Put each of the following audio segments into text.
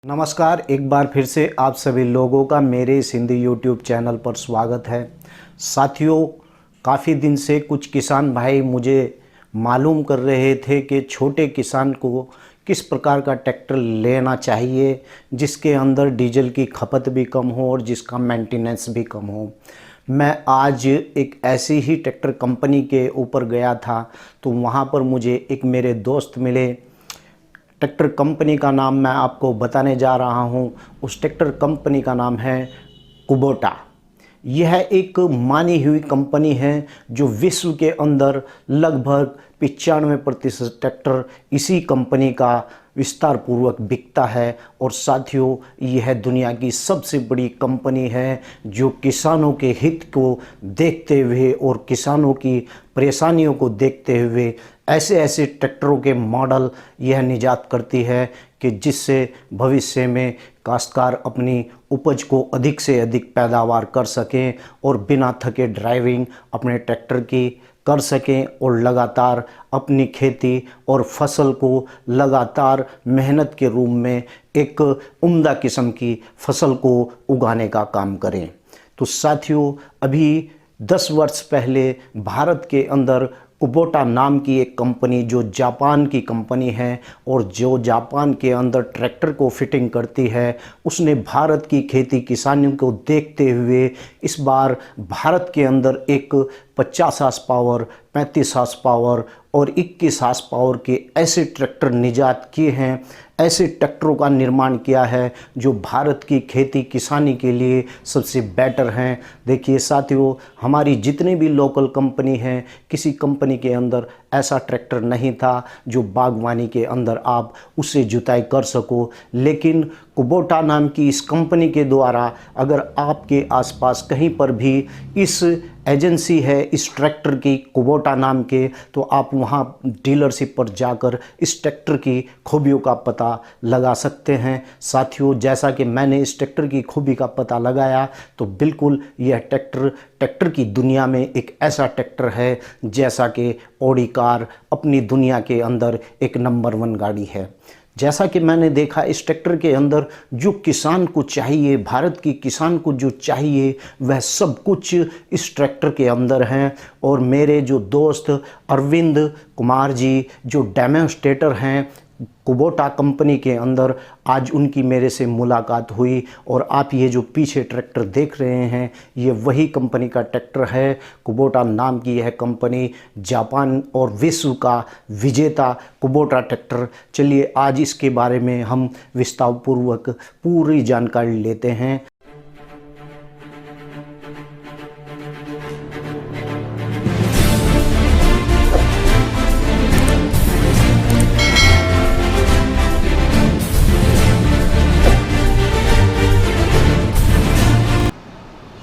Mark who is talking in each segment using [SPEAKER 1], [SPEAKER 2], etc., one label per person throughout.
[SPEAKER 1] नमस्कार, एक बार फिर से आप सभी लोगों का मेरे इस हिंदी यूट्यूब चैनल पर स्वागत है। साथियों, काफ़ी दिन से कुछ किसान भाई मुझे मालूम कर रहे थे कि छोटे किसान को किस प्रकार का ट्रैक्टर लेना चाहिए जिसके अंदर डीजल की खपत भी कम हो और जिसका मेंटेनेंस भी कम हो। मैं आज एक ऐसी ही ट्रैक्टर कंपनी के ऊपर गया था तो वहाँ पर मुझे एक मेरे दोस्त मिले। ट्रैक्टर कंपनी का नाम मैं आपको बताने जा रहा हूं। उस ट्रैक्टर कंपनी का नाम है कुबोटा। यह एक मानी हुई कंपनी है जो विश्व के अंदर लगभग 95% ट्रैक्टर इसी कंपनी का विस्तार पूर्वक बिकता है। और साथियों, यह दुनिया की सबसे बड़ी कंपनी है जो किसानों के हित को देखते हुए और किसानों की परेशानियों को देखते हुए ऐसे ऐसे ट्रैक्टरों के मॉडल यह निजात करती है कि जिससे भविष्य में काश्तकार अपनी उपज को अधिक से अधिक पैदावार कर सकें और बिना थके ड्राइविंग अपने ट्रैक्टर की कर सकें और लगातार अपनी खेती और फसल को लगातार मेहनत के रूप में एक उम्दा किस्म की फसल को उगाने का काम करें। तो साथियों, अभी 10 वर्ष पहले भारत के अंदर कुबोटा नाम की एक कंपनी जो जापान की कंपनी है और जो जापान के अंदर ट्रैक्टर को फिटिंग करती है, उसने भारत की खेती किसानियों को देखते हुए इस बार भारत के अंदर एक 50 हार्स पावर, 35 हार्स पावर और 21 हार्स पावर के ऐसे ट्रैक्टर निजात किए हैं। ऐसे ट्रैक्टरों का निर्माण किया है जो भारत की खेती किसानी के लिए सबसे बेटर हैं। देखिए साथियों, हमारी जितनी भी लोकल कंपनी हैं, किसी कंपनी के अंदर ऐसा ट्रैक्टर नहीं था जो बागवानी के अंदर आप उससे जुताई कर सको। लेकिन कुबोटा नाम की इस कंपनी के द्वारा अगर आपके आसपास कहीं पर भी इस एजेंसी है इस ट्रैक्टर की कुबोटा नाम के, तो आप वहां डीलरशिप पर जाकर इस ट्रैक्टर की खूबियों का पता लगा सकते हैं। साथियों, जैसा कि मैंने इस ट्रैक्टर की खूबी का पता लगाया तो बिल्कुल यह ट्रैक्टर की दुनिया में एक ऐसा ट्रैक्टर है जैसा कि ऑडी कार अपनी दुनिया के अंदर एक नंबर 1 गाड़ी है। जैसा कि मैंने देखा इस ट्रैक्टर के अंदर जो किसान को चाहिए, भारत की किसान को जो चाहिए वह सब कुछ इस ट्रैक्टर के अंदर हैं। और मेरे जो दोस्त अरविंद कुमार जी जो डेमोन्स्ट्रेटर हैं कुबोटा कंपनी के अंदर, आज उनकी मेरे से मुलाकात हुई और आप ये जो पीछे ट्रैक्टर देख रहे हैं ये वही कंपनी का ट्रैक्टर है। कुबोटा नाम की यह कंपनी जापान और विश्व का विजेता कुबोटा ट्रैक्टर। चलिए आज इसके बारे में हम विस्तारपूर्वक पूरी जानकारी लेते हैं।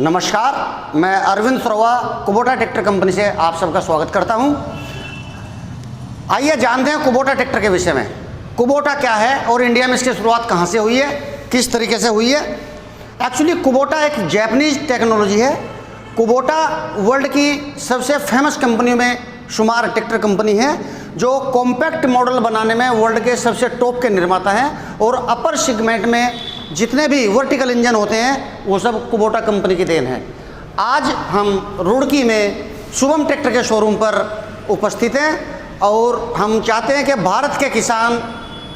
[SPEAKER 2] नमस्कार, मैं अरविंद सरवा कुबोटा ट्रैक्टर कंपनी से आप सबका स्वागत करता हूं। आइए जानते हैं कुबोटा ट्रैक्टर के विषय में। कुबोटा क्या है और इंडिया में इसकी शुरुआत कहां से हुई है, किस तरीके से हुई है। एक्चुअली कुबोटा एक जैपनीज टेक्नोलॉजी है। कुबोटा वर्ल्ड की सबसे फेमस कंपनियों में शुमार ट्रैक्टर कंपनी है जो कॉम्पैक्ट मॉडल बनाने में वर्ल्ड के सबसे टॉप के निर्माता हैं और अपर सेगमेंट में जितने भी वर्टिकल इंजन होते हैं वो सब कुबोटा कंपनी की देन है। आज हम रुड़की में शुभम ट्रैक्टर के शोरूम पर उपस्थित हैं और हम चाहते हैं कि भारत के किसान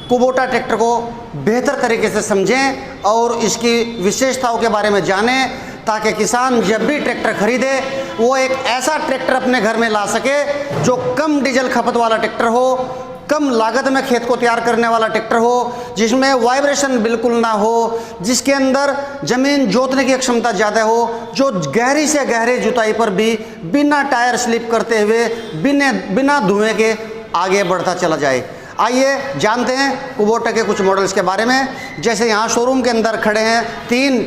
[SPEAKER 2] कुबोटा ट्रैक्टर को बेहतर तरीके से समझें और इसकी विशेषताओं के बारे में जानें ताकि किसान जब भी ट्रैक्टर खरीदे वो एक ऐसा ट्रैक्टर अपने घर में ला सके जो कम डीजल खपत वाला ट्रैक्टर हो, कम लागत में खेत को तैयार करने वाला ट्रैक्टर हो, जिसमें वाइब्रेशन बिल्कुल ना हो, जिसके अंदर ज़मीन जोतने की क्षमता ज़्यादा हो, जो गहरी से गहरी जुताई पर भी बिना टायर स्लिप करते हुए बिना धुएं के आगे बढ़ता चला जाए। आइए जानते हैं कुबोटा के कुछ मॉडल्स के बारे में। जैसे यहाँ शोरूम के अंदर खड़े हैं 3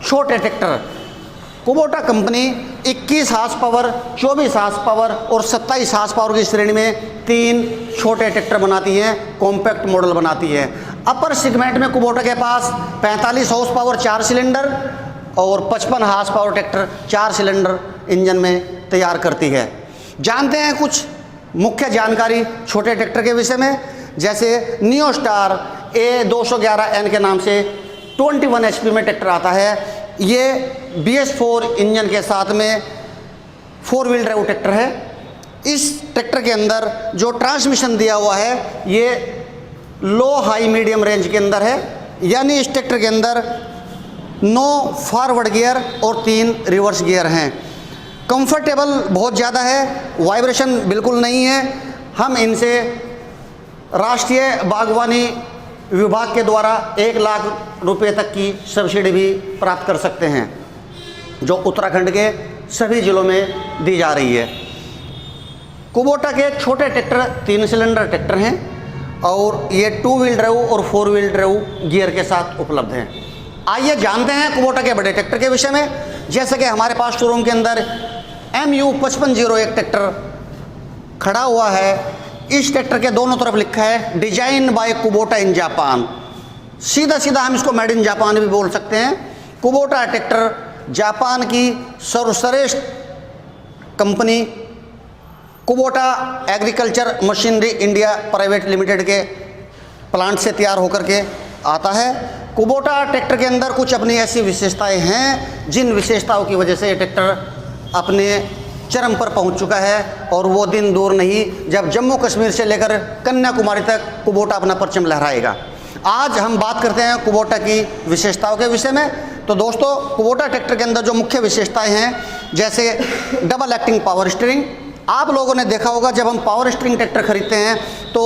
[SPEAKER 2] छोटे tractor. Kubota company 21 horsepower, 24 horsepower और 27 हार्स पावर की श्रेणी में 3 छोटे ट्रैक्टर बनाती है, कॉम्पैक्ट मॉडल बनाती है। अपर सेगमेंट में कुबोटा के पास 45 हार्स पावर 4 सिलेंडर और 55 horsepower tractor 4 cylinder engine में तैयार करती है। जानते हैं कुछ मुख्य जानकारी छोटे ट्रैक्टर के विषय में। जैसे नियो स्टार A211N के नाम से 21 HP में ट्रैक्टर आता है। ये BS4 इंजन के साथ में 4 व्हील ड्राइव ट्रैक्टर है। इस ट्रैक्टर के अंदर जो ट्रांसमिशन दिया हुआ है ये लो हाई मीडियम रेंज के अंदर है, यानी इस ट्रैक्टर के अंदर 9 फॉरवर्ड गियर और 3 रिवर्स गियर हैं। कंफर्टेबल बहुत ज़्यादा है, वाइब्रेशन बिल्कुल नहीं है। हम इनसे राष्ट्रीय बागवानी विभाग के द्वारा 1 लाख रुपए तक की सब्सिडी भी प्राप्त कर सकते हैं, जो उत्तराखंड के सभी जिलों में दी जा रही है। कुबोटा के छोटे ट्रैक्टर 3 सिलेंडर ट्रैक्टर हैं और ये 2 व्हील ड्राइव और 4 व्हील ड्राइव गियर के साथ उपलब्ध हैं। आइए जानते हैं कुबोटा के बड़े ट्रैक्टर के विषय में। जैसे कि हमारे पास शोरूम के अंदर MU 5501 ट्रैक्टर खड़ा हुआ है। इस ट्रैक्टर के दोनों तरफ लिखा है design by Kubota in Japan. सीधा सीधा हम इसको मेड इन जापान भी बोल सकते हैं। कुबोटा ट्रैक्टर जापान की सर्वश्रेष्ठ company Kubota agriculture machinery India private limited के प्लांट से तैयार होकर के आता है। कुबोटा ट्रैक्टर के अंदर कुछ अपनी ऐसी विशेषताएं हैं जिन विशेषताओं की वजह से ये ट्रैक्टर अपने चरम पर पहुंच चुका है, और वो दिन दूर नहीं जब जम्मू कश्मीर से लेकर कन्याकुमारी तक कुबोटा अपना परचम लहराएगा। आज हम बात करते हैं कुबोटा की विशेषताओं के विषय में। तो दोस्तों, कुबोटा ट्रैक्टर के अंदर जो मुख्य विशेषताएं हैं, जैसे डबल एक्टिंग पावर स्टीयरिंग। आप लोगों ने देखा होगा जब हम पावर स्टीयरिंग ट्रैक्टर खरीदते हैं तो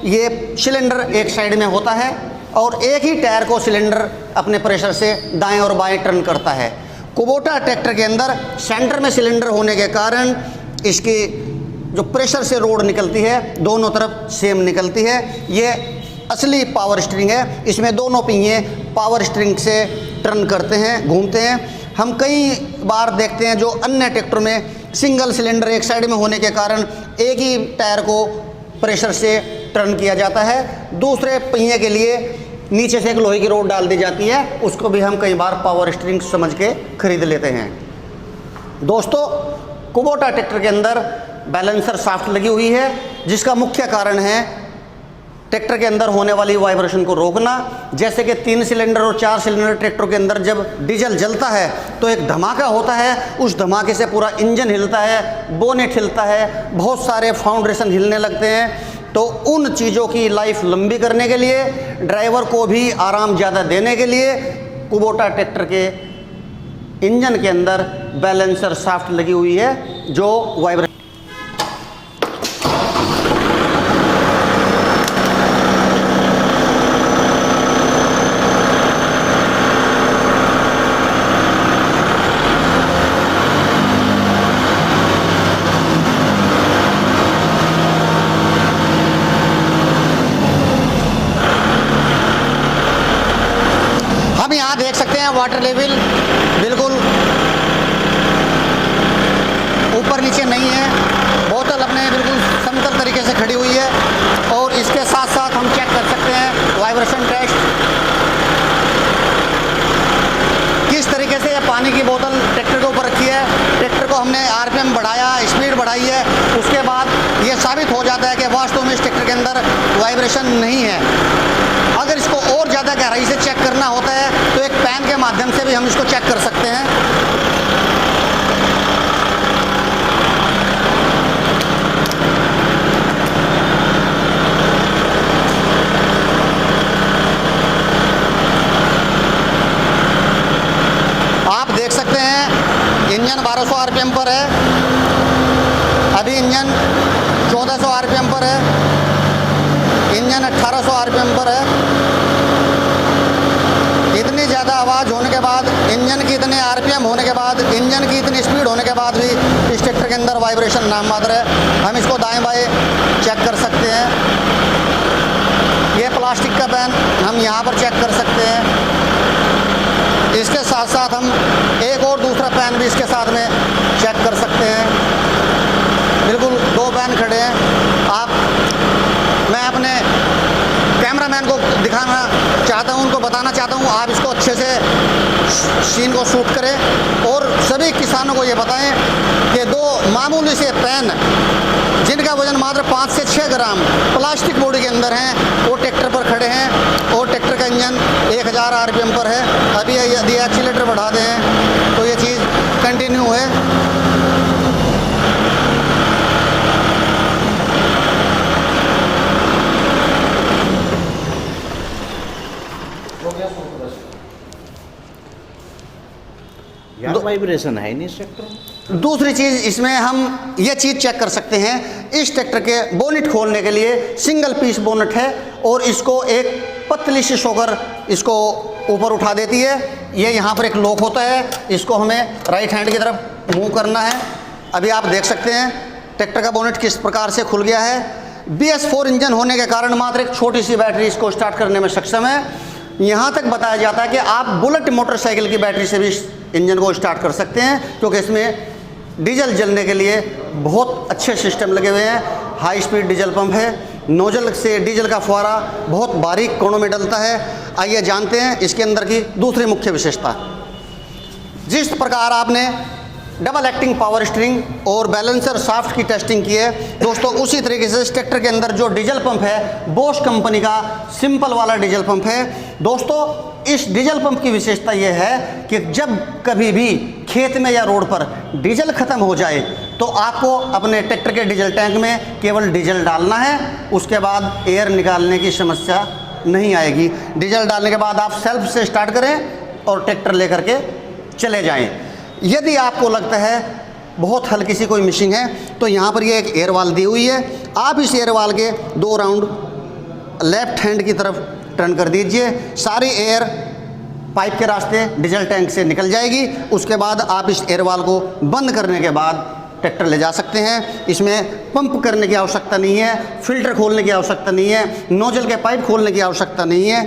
[SPEAKER 2] ये सिलेंडर एक साइड में होता है और एक ही टायर को सिलेंडर अपने प्रेशर से दाएं और बाएं टर्न करता है। कुबोटा ट्रैक्टर के अंदर सेंटर में सिलेंडर होने के कारण इसकी जो प्रेशर से रोड निकलती है दोनों तरफ सेम निकलती है। ये असली पावर स्टीयरिंग है। इसमें दोनों पहिए पावर स्टीयरिंग से टर्न करते हैं, घूमते हैं। हम कई बार देखते हैं जो अन्य ट्रैक्टर में सिंगल सिलेंडर एक साइड में होने के कारण एक ही टायर को प्रेशर से टर्न किया जाता है, दूसरे पहिए के लिए नीचे से एक लोहे की रोड डाल दी जाती है, उसको भी हम कई बार पावर स्टीयरिंग समझ के खरीद लेते हैं। दोस्तों, कुबोटा ट्रैक्टर के अंदर बैलेंसर शाफ्ट लगी हुई है, जिसका मुख्य कारण है ट्रैक्टर के अंदर होने वाली वाइब्रेशन को रोकना। जैसे कि 3 सिलेंडर और 4 सिलेंडर ट्रैक्टरों के अंदर जब डीजल जलता है तो एक धमाका होता है, उस धमाके से पूरा इंजन हिलता है, बोनेट हिलता है, बहुत सारे फाउंडेशन हिलने लगते हैं। तो उन चीज़ों की लाइफ लंबी करने के लिए, ड्राइवर को भी आराम ज़्यादा देने के लिए कुबोटा ट्रैक्टर के इंजन के अंदर बैलेंसर शाफ्ट लगी हुई है जो वाइब्रेशन। हम यहाँ देख सकते हैं वाटर लेवल बिल्कुल ऊपर नीचे नहीं है, बोतल अपने बिल्कुल समतल तरीके से खड़ी हुई है। और इसके साथ साथ हम चेक कर सकते हैं वाइब्रेशन टेस्ट, किस तरीके से ये पानी की बोतल ट्रैक्टर के ऊपर रखी है। ट्रैक्टर को हमने RPM बढ़ाया, स्पीड बढ़ाई है, उसके बाद ये साबित हो जाता है कि वास्तव में इस ट्रैक्टर के अंदर वाइब्रेशन नहीं है। अगर इसको और ज़्यादा गहराई से चेक करना होता है तो एक पेन के माध्यम से भी हम इसको चेक कर सकते हैं। आप देख सकते हैं इंजन 1200 RPM पर है, अभी इंजन 1400 RPM पर है, इंजन 1800 RPM पर है। इतनी ज़्यादा आवाज़ होने के बाद, इंजन की इतने RPM होने के बाद, इंजन की इतनी स्पीड होने के बाद भी इस ट्रैक्टर के अंदर वाइब्रेशन नाम मात्र है। हम इसको दाएं बाएं चेक कर सकते हैं। ये प्लास्टिक का पैन हम यहाँ पर चेक कर सकते हैं। इसके साथ साथ हम एक और दूसरा पैन भी इसके साथ में चेक कर सकते हैं। बिल्कुल 2 पैन खड़े हैं। मैं अपने कैमरामैन को दिखाना चाहता हूं, उनको बताना चाहता हूँ, आप इसको अच्छे से सीन को शूट करें और सभी किसानों को ये बताएं कि दो मामूली से पेन जिनका वजन मात्र 5 से 6 ग्राम प्लास्टिक बॉडी के अंदर हैं, वो ट्रैक्टर पर खड़े हैं और ट्रैक्टर का इंजन 1000 RPM पर है। अभी यदि एक्सीलेटर बढ़ा दें तो ये चीज़ कंटिन्यू है।
[SPEAKER 1] यार वाइब्रेशन है नहीं इस ट्रैक्टर में।
[SPEAKER 2] दूसरी चीज़ इसमें हम ये चीज़ चेक कर सकते हैं, इस ट्रैक्टर के बोनेट खोलने के लिए सिंगल पीस बोनेट है और इसको एक पतली सी शॉकर इसको ऊपर उठा देती है। ये यहाँ पर एक लॉक होता है, इसको हमें राइट हैंड की तरफ मूव करना है। अभी आप देख सकते हैं ट्रैक्टर का बोनेट किस प्रकार से खुल गया है। BS4 इंजन होने के कारण मात्र एक छोटी सी बैटरी इसको स्टार्ट करने में सक्षम है। यहाँ तक बताया जाता है कि आप बुलेट मोटरसाइकिल की बैटरी से भी इंजन को स्टार्ट कर सकते हैं, क्योंकि इसमें डीजल जलने के लिए बहुत अच्छे सिस्टम लगे हुए हैं। हाई स्पीड डीजल पंप है, नोजल से डीजल का फुहारा बहुत बारीक कोणों में डलता है। आइए जानते हैं इसके अंदर की दूसरी मुख्य विशेषता। जिस प्रकार आपने डबल एक्टिंग पावर स्टीयरिंग और बैलेंसर शाफ्ट की टेस्टिंग की है दोस्तों, उसी तरीके से इस ट्रैक्टर के अंदर जो डीजल पंप है बोश कंपनी का सिंपल वाला डीजल पंप है। दोस्तों इस डीजल पंप की विशेषता यह है कि जब कभी भी खेत में या रोड पर डीजल ख़त्म हो जाए तो आपको अपने ट्रैक्टर के डीजल टैंक में केवल डीजल डालना है, उसके बाद एयर निकालने की समस्या नहीं आएगी। डीजल डालने के बाद आप सेल्फ से स्टार्ट करें और ट्रैक्टर लेकर के चले जाएं। यदि आपको लगता है बहुत हल्की सी कोई मिशिंग है तो यहाँ पर ये एक एयर वाल दी हुई है, आप इस एयर वाल के 2 राउंड लेफ्ट हैंड की तरफ टर्न कर दीजिए। सारी एयर पाइप के रास्ते डीजल टैंक से निकल जाएगी। उसके बाद आप इस एयर वाल को बंद करने के बाद ट्रैक्टर ले जा सकते हैं। इसमें पंप करने की आवश्यकता नहीं है, फिल्टर खोलने की आवश्यकता नहीं है, नोजल के पाइप खोलने की आवश्यकता नहीं है।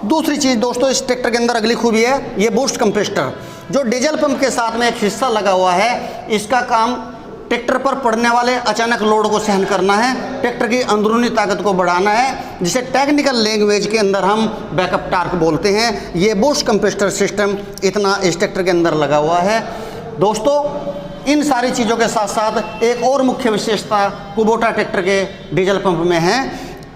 [SPEAKER 2] दूसरी चीज़ दोस्तों इस ट्रैक्टर के अंदर अगली खूबी है ये बूस्ट कंप्रेसर, जो डीजल पंप के साथ में एक हिस्सा लगा हुआ है। इसका काम ट्रैक्टर पर पड़ने वाले अचानक लोड को सहन करना है, ट्रैक्टर की अंदरूनी ताकत को बढ़ाना है, जिसे टेक्निकल लैंग्वेज के अंदर हम बैकअप टार्क बोलते हैं। ये बूस्ट कंप्रेसर सिस्टम इतना इस ट्रैक्टर के अंदर लगा हुआ है। दोस्तों इन सारी चीज़ों के साथ साथ एक और मुख्य विशेषता कुबोटा ट्रैक्टर के डीजल पंप में है।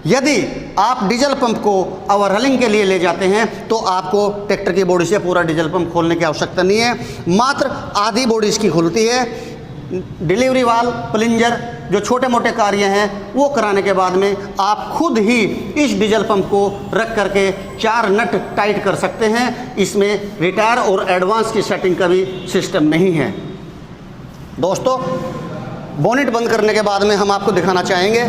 [SPEAKER 2] यदि आप डीजल पंप को ओवरहॉलिंग के लिए ले जाते हैं तो आपको ट्रैक्टर की बॉडी से पूरा डीजल पंप खोलने की आवश्यकता नहीं है, मात्र आधी बॉडी इसकी खुलती है। डिलीवरी वाल प्लिंजर जो छोटे मोटे कार्य हैं वो कराने के बाद में आप खुद ही इस डीजल पंप को रख करके 4 नट टाइट कर सकते हैं। इसमें रिटायर और एडवांस की सेटिंग का भी सिस्टम नहीं है। दोस्तों बोनेट बंद करने के बाद में हम आपको दिखाना चाहेंगे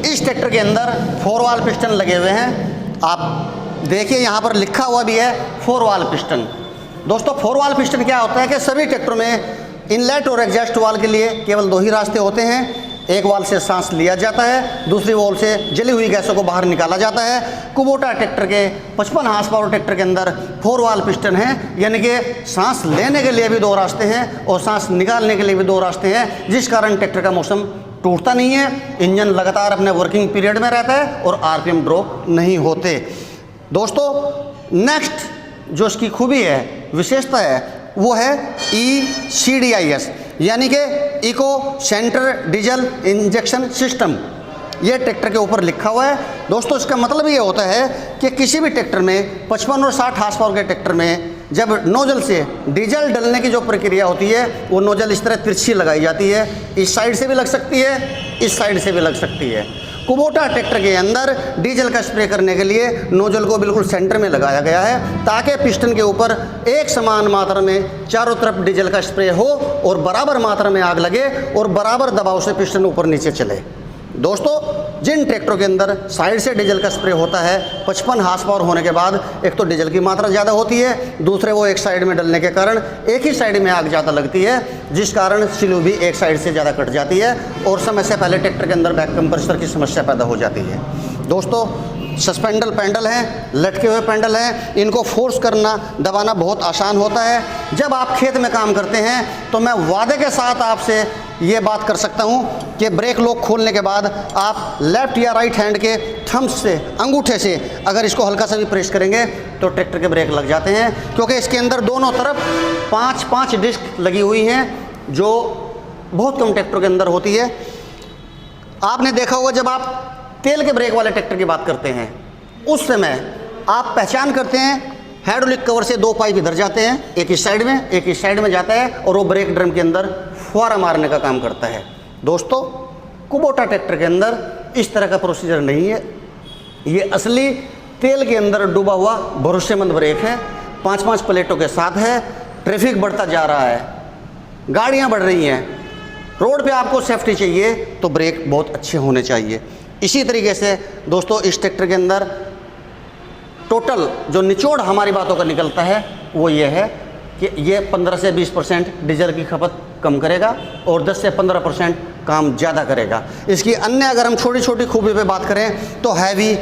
[SPEAKER 2] इस ट्रैक्टर के अंदर 4 वाल पिस्टन लगे हुए हैं। आप देखिए यहाँ पर लिखा हुआ भी है 4 वाल पिस्टन। दोस्तों 4 वाल पिस्टन क्या होता है कि सभी ट्रैक्टरों में इनलेट और एग्जॉस्ट वाल के लिए केवल 2 ही रास्ते होते हैं। एक वाल से सांस लिया जाता है, दूसरी वाल से जली हुई गैसों को बाहर निकाला जाता है। कुबोटा ट्रैक्टर के 55 हार्स पावर ट्रैक्टर के अंदर 4 वाल पिस्टन है, यानी कि सांस लेने के लिए भी 2 रास्ते हैं और सांस निकालने के लिए भी 2 रास्ते हैं, जिस कारण ट्रैक्टर का मौसम टूटता नहीं है, इंजन लगातार अपने वर्किंग पीरियड में रहता है और RPM ड्रॉप नहीं होते। दोस्तों नेक्स्ट जो इसकी खूबी है, विशेषता है, वो है ECDIS यानी कि eco centre diesel injection system. ये ट्रैक्टर के ऊपर लिखा हुआ है। दोस्तों इसका मतलब ये होता है कि किसी भी ट्रैक्टर में 55 और 60 हार्स पावर के ट्रैक्टर में जब नोजल से डीजल डलने की जो प्रक्रिया होती है वो नोजल इस तरह तिरछी लगाई जाती है। इस साइड से भी लग सकती है, इस साइड से भी लग सकती है। कुबोटा ट्रैक्टर के अंदर डीजल का स्प्रे करने के लिए नोजल को बिल्कुल सेंटर में लगाया गया है, ताकि पिस्टन के ऊपर एक समान मात्रा में चारों तरफ डीजल का स्प्रे हो और बराबर मात्रा में आग लगे और बराबर दबाव से पिस्टन ऊपर नीचे चले। दोस्तों जिन ट्रैक्टरों के अंदर साइड से डीजल का स्प्रे होता है, 55 हार्स पावर होने के बाद एक तो डीजल की मात्रा ज़्यादा होती है, दूसरे वो एक साइड में डलने के कारण एक ही साइड में आग ज़्यादा लगती है, जिस कारण स्लू भी एक साइड से ज़्यादा कट जाती है और समय से पहले ट्रैक्टर के अंदर बैक कंप्रेसर की समस्या पैदा हो जाती है। दोस्तों सस्पेंडल पैडल हैं, लटके हुए पैडल हैं, इनको फोर्स करना दबाना बहुत आसान होता है। जब आप खेत में काम करते हैं तो मैं वादे के साथ आपसे ये बात कर सकता हूँ कि ब्रेक लॉक खोलने के बाद आप लेफ्ट या राइट हैंड के थंब से, अंगूठे से अगर इसको हल्का सा भी प्रेस करेंगे तो ट्रैक्टर के ब्रेक लग जाते हैं, क्योंकि इसके अंदर दोनों तरफ 5-5 डिस्क लगी हुई हैं, जो बहुत कम ट्रैक्टर के अंदर होती है। आपने देखा होगा जब आप तेल के ब्रेक वाले ट्रैक्टर की बात करते हैं, उस समय आप पहचान करते हैं हाइड्रोलिक कवर से 2 पाइप इधर जाते हैं, एक इस साइड में, एक इस साइड में जाता है, और वो ब्रेक ड्रम के अंदर फुहारा मारने का काम करता है। दोस्तों, कुबोटा ट्रैक्टर के अंदर इस तरह का प्रोसीजर नहीं है। ये असली तेल के अंदर डूबा हुआ भरोसेमंद ब्रेक है, 5-5 प्लेटों के साथ है। ट्रैफिक बढ़ता जा रहा है, गाड़ियाँ बढ़ रही हैं, रोड पे आपको सेफ्टी चाहिए तो ब्रेक बहुत अच्छे होने चाहिए। इसी तरीके से दोस्तों, इस ट्रैक्टर के अंदर टोटल जो निचोड़ हमारी बातों का निकलता है वो ये है कि ये 15 से 20% डीजल की खपत कम करेगा और 10 से 15% काम ज़्यादा करेगा। इसकी अन्य अगर हम छोटी छोटी खूबी पे बात करें तो heavy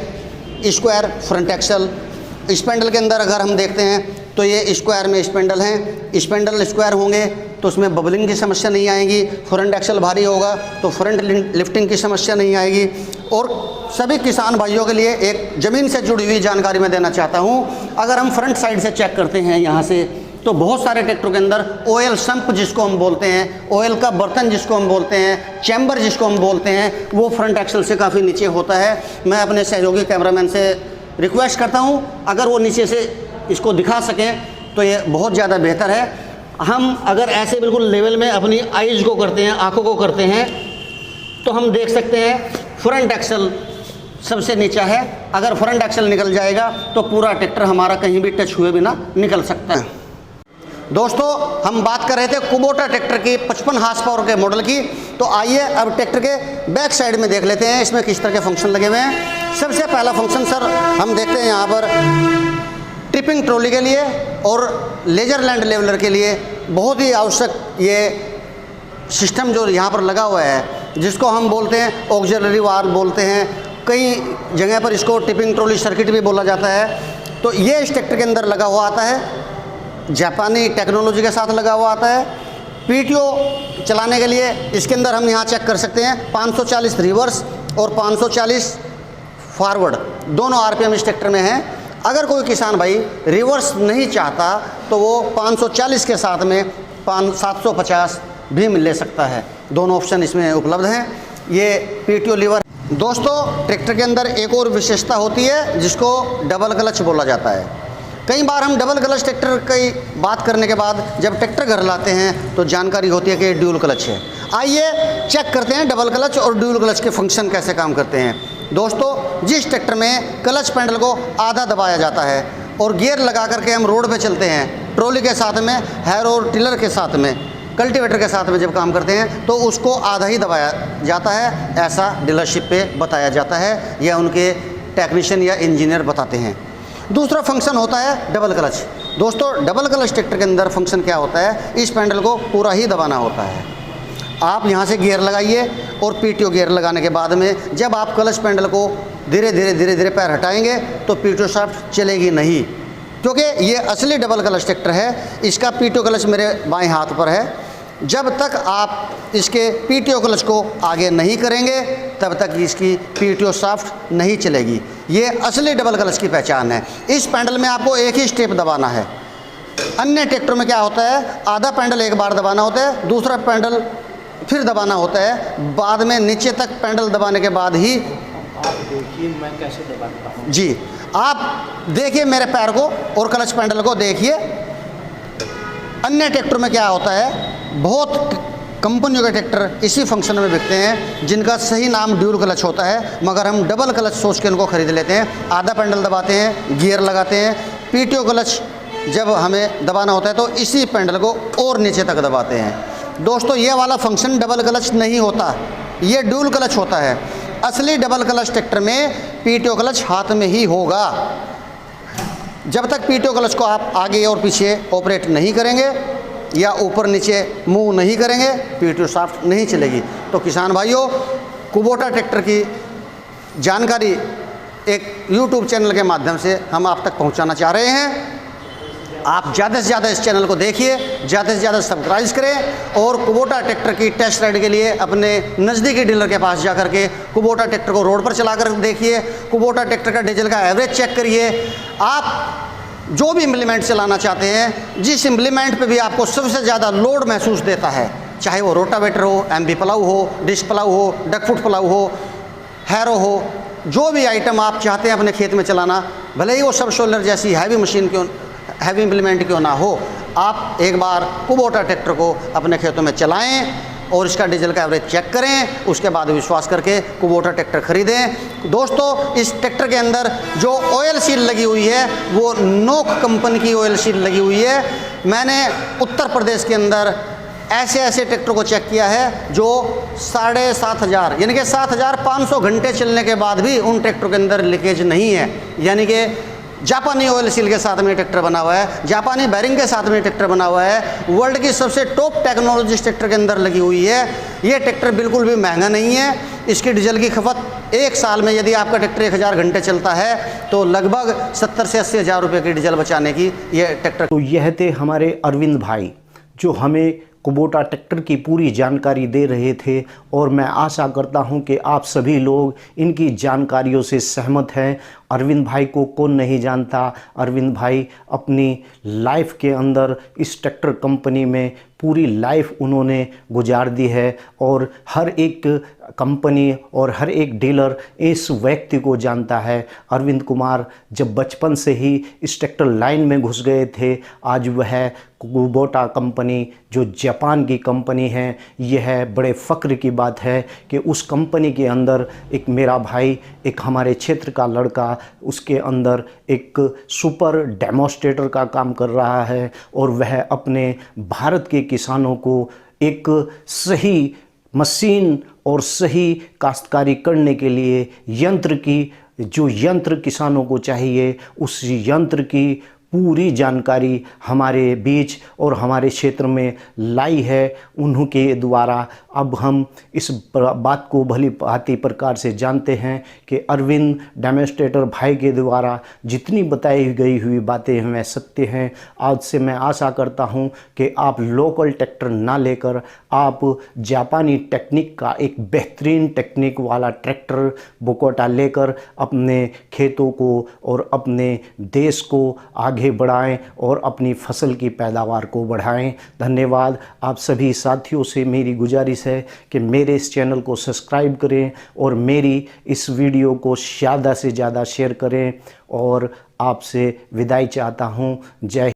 [SPEAKER 2] square front axle, spindle के अंदर अगर हम देखते हैं तो ये स्क्वायर में स्पेंडल हैं, स्पेंडल स्क्वायर होंगे तो उसमें बबलिंग की समस्या नहीं आएगी। फ्रंट एक्सल भारी होगा तो फ्रंट लिफ्टिंग की समस्या नहीं आएगी। और सभी किसान भाइयों के लिए एक ज़मीन से जुड़ी हुई जानकारी मैं देना चाहता हूँ। अगर हम फ्रंट साइड से चेक करते हैं यहाँ से, तो बहुत सारे ट्रैक्टरों के अंदर ऑयल संप जिसको हम बोलते हैं, ऑयल का बर्तन जिसको हम बोलते हैं, चैम्बर जिसको हम बोलते हैं, वो फ्रंट एक्सल से काफ़ी नीचे होता है। मैं अपने सहयोगी कैमरामैन से रिक्वेस्ट करता हूँ अगर वो नीचे से इसको दिखा सकें तो ये बहुत ज़्यादा बेहतर है। हम अगर ऐसे बिल्कुल लेवल में अपनी आइज़ को करते हैं, आँखों को करते हैं, तो हम देख सकते हैं फ्रंट एक्सल सबसे नीचा है। अगर फ्रंट एक्सल निकल जाएगा तो पूरा ट्रैक्टर हमारा कहीं भी टच हुए बिना निकल सकता है। दोस्तों, हम बात कर रहे थे कुबोटा ट्रैक्टर की 55 हार्स पावर के मॉडल की। तो आइए अब ट्रैक्टर के बैक साइड में देख लेते हैं इसमें किस तरह के फंक्शन लगे हुए हैं। सबसे पहला फंक्शन सर हम देखते हैं यहाँ पर टिपिंग ट्रॉली के लिए और लेजर लैंड लेवलर के लिए बहुत ही आवश्यक ये सिस्टम जो यहाँ पर लगा हुआ है, जिसको हम बोलते हैं ऑक्सिलरी वाल्व बोलते हैं, कई जगह पर इसको टिपिंग ट्रॉली सर्किट भी बोला जाता है। तो ये इस ट्रैक्टर के अंदर लगा हुआ आता है, जापानी टेक्नोलॉजी के साथ लगा हुआ आता है। पीटीओ चलाने के लिए इसके अंदर हम यहाँ चेक कर सकते हैं 540 रिवर्स और 540 फॉरवर्ड दोनों आरपीएम इस ट्रैक्टर में हैं। अगर कोई किसान भाई रिवर्स नहीं चाहता तो वो 540 के साथ में 750 भी ले सकता है। दोनों ऑप्शन इसमें उपलब्ध हैं। ये पीटीओ लीवर। दोस्तों, ट्रैक्टर के अंदर एक और विशेषता होती है जिसको डबल क्लच बोला जाता है। कई बार हम डबल क्लच ट्रैक्टर की बात करने के बाद जब ट्रैक्टर घर लाते हैं तो जानकारी होती है कि ड्यूल क्लच है। आइए चेक करते हैं डबल क्लच और ड्यूल क्लच के फंक्शन कैसे काम करते हैं। दोस्तों, जिस ट्रैक्टर में क्लच पैडल को आधा दबाया जाता है और गियर लगा करके हम रोड पे चलते हैं, ट्रॉली के साथ में, हैरो और टिलर के साथ में, कल्टीवेटर के साथ में जब काम करते हैं तो उसको आधा ही दबाया जाता है, ऐसा डीलरशिप पे बताया जाता है या उनके टेक्नीशियन या इंजीनियर बताते हैं। दूसरा फंक्शन होता है डबल क्लच। दोस्तों, डबल क्लच ट्रैक्टर के अंदर फंक्शन क्या होता है, इस पैडल को पूरा ही दबाना होता है। आप यहाँ से गियर लगाइए और पीटीओ गियर लगाने के बाद में जब आप क्लच पैडल को धीरे धीरे पैर हटाएंगे तो पीटीओ शाफ्ट चलेगी नहीं, क्योंकि ये असली डबल क्लच ट्रैक्टर है। इसका पीटीओ क्लच मेरे बाएं हाथ पर है। जब तक आप इसके पीटीओ क्लच को आगे नहीं करेंगे तब तक इसकी पीटीओ शाफ्ट नहीं चलेगी। ये असली डबल क्लच की पहचान है। इस पैडल में आपको एक ही स्टेप दबाना है। अन्य ट्रैक्टरों में क्या होता है, आधा पैडल एक बार दबाना होता है, दूसरा पैडल फिर दबाना होता है, बाद में नीचे तक पैडल दबाने के बाद ही।
[SPEAKER 1] आप देखिए मैं कैसे दबाता हूँ।
[SPEAKER 2] जी, आप देखिए मेरे पैर को और क्लच पैडल को देखिए। अन्य ट्रैक्टर में क्या होता है, बहुत कंपनियों के ट्रैक्टर इसी फंक्शन में बिकते हैं जिनका सही नाम ड्यूल क्लच होता है, मगर हम डबल क्लच सोच के उनको खरीद लेते हैं। आधा पैडल दबाते हैं, गियर लगाते हैं, पीटीओ क्लच जब हमें दबाना होता है तो इसी पैडल को और नीचे तक दबाते हैं। दोस्तों, ये वाला फंक्शन डबल क्लच नहीं होता, ये ड्यूल क्लच होता है। असली डबल क्लच ट्रैक्टर में पीटीओ क्लच हाथ में ही होगा। जब तक पीटीओ क्लच को आप आगे और पीछे ऑपरेट नहीं करेंगे या ऊपर नीचे मूव नहीं करेंगे, पीटीओ शाफ्ट नहीं चलेगी। तो किसान भाइयों, कुबोटा ट्रैक्टर की जानकारी एक यूट्यूब चैनल के माध्यम से हम आप तक पहुंचाना चाह रहे हैं। आप ज़्यादा से ज़्यादा इस चैनल को देखिए, ज़्यादा से ज़्यादा सब्सक्राइब करें और कुबोटा ट्रैक्टर की टेस्ट राइड के लिए अपने नज़दीकी डीलर के पास जाकर के कुबोटा ट्रैक्टर को रोड पर चला कर देखिए, कुबोटा ट्रैक्टर का डीजल का एवरेज चेक करिए। आप जो भी इम्प्लीमेंट चलाना चाहते हैं, जिस इम्प्लीमेंट पे भी आपको सबसे ज़्यादा लोड महसूस देता है, चाहे वो रोटावेटर हो, एमबी प्लाऊ हो, डिस्क प्लाऊ हो, डकफुट प्लाऊ हो, हैरो हो, जो भी आइटम आप चाहते हैं अपने खेत में चलाना, भले ही वो सब सोलर जैसी हैवी मशीन क्यों, हैवी इम्प्लीमेंट क्यों ना हो, आप एक बार कुबोटा ट्रैक्टर को अपने खेतों में चलाएं और इसका डीजल का एवरेज चेक करें। उसके बाद विश्वास करके कुबोटा ट्रैक्टर खरीदें। दोस्तों, इस ट्रैक्टर के अंदर जो ऑयल सील लगी हुई है वो नोक कंपनी की ऑयल सील लगी हुई है। मैंने उत्तर प्रदेश के अंदर ऐसे ट्रैक्टर को चेक किया है जो 7,500 यानी कि 7,500 घंटे चलने के बाद भी उन ट्रैक्टर के अंदर लीकेज नहीं है। यानी कि जापानी ऑयल सील के साथ में ट्रैक्टर बना हुआ है, जापानी बैरिंग के साथ में ट्रैक्टर बना हुआ है, वर्ल्ड की सबसे टॉप टेक्नोलॉजी ट्रैक्टर के अंदर लगी हुई है। ये ट्रैक्टर बिल्कुल भी महंगा नहीं है। इसकी डीजल की खपत एक साल में यदि आपका ट्रैक्टर 1,000 घंटे चलता है तो लगभग 70 से 80 हज़ार रुपये की डीजल बचाने की ये ट्रैक्टर।
[SPEAKER 1] तो यह थे हमारे अरविंद भाई जो हमें कुबोटा ट्रैक्टर की पूरी जानकारी दे रहे थे, और मैं आशा करता हूं कि आप सभी लोग इनकी जानकारियों से सहमत हैं। अरविंद भाई को कौन नहीं जानता। अरविंद भाई अपनी लाइफ के अंदर इस ट्रैक्टर कंपनी में पूरी लाइफ उन्होंने गुजार दी है, और हर एक कंपनी और हर एक डीलर इस व्यक्ति को जानता है। अरविंद कुमार जब बचपन से ही इस ट्रैक्टर लाइन में घुस गए थे, आज वह कुबोटा कंपनी जो जापान की कंपनी है, यह बड़े फ़ख्र की बात है कि उस कंपनी के अंदर एक मेरा भाई, एक हमारे क्षेत्र का लड़का, उसके अंदर एक सुपर डेमोस्ट्रेटर का काम कर रहा है, और वह अपने भारत के किसानों को एक सही मशीन और सही काश्तकारी करने के लिए जो यंत्र किसानों को चाहिए, उस यंत्र की पूरी जानकारी हमारे बीच और हमारे क्षेत्र में लाई है। उन्हीं द्वारा अब हम इस बात को भली भांति प्रकार से जानते हैं कि अरविंद डेमोस्ट्रेटर भाई के द्वारा जितनी बताई गई हुई बातें हैं वह सत्य हैं। आज से मैं आशा करता हूं कि आप लोकल ट्रैक्टर ना लेकर आप जापानी टेक्निक का एक बेहतरीन टेक्निक वाला ट्रैक्टर कुबोटा लेकर अपने खेतों को और अपने देश को आगे बढ़ाएं और अपनी फसल की पैदावार को बढ़ाएं। धन्यवाद। आप सभी साथियों से मेरी गुजारिश है कि मेरे इस चैनल को सब्सक्राइब करें और मेरी इस वीडियो को ज़्यादा से ज़्यादा शेयर करें, और आपसे विदाई चाहता हूं। जय